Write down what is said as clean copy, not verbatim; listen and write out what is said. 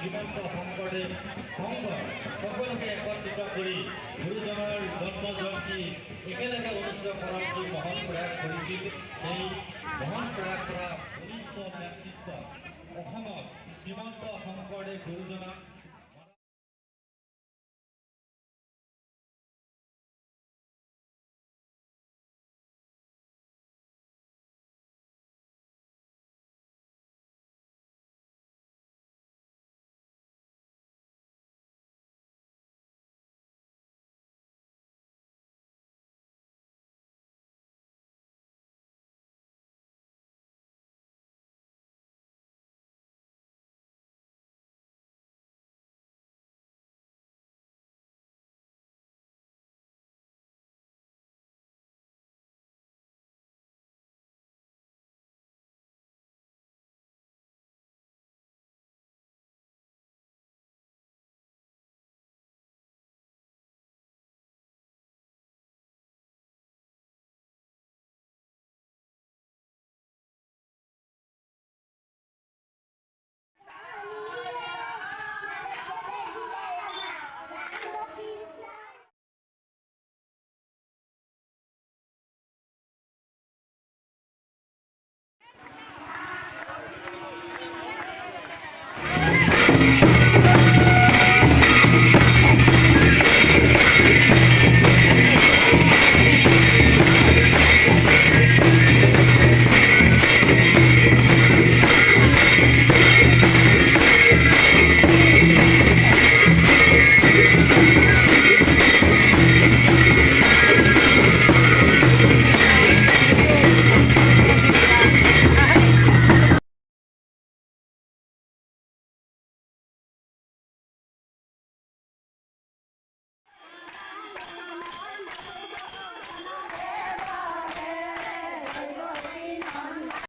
শ্ৰীমন্ত শংকৰদেৱ শংকৰ সকলোকে একত্ৰিত কৰি গুৰুজনৰ জন্ম জয়ন্তী একেলগে অনুষ্ঠিত কৰাৰ যি মহান প্ৰয়াস কৰিছিল, সেই মহান প্ৰয়াস কৰা বলিষ্ঠ নেতৃত্ব অসমত শ্ৰীমন্ত শংকৰদেৱ গুৰুজনাক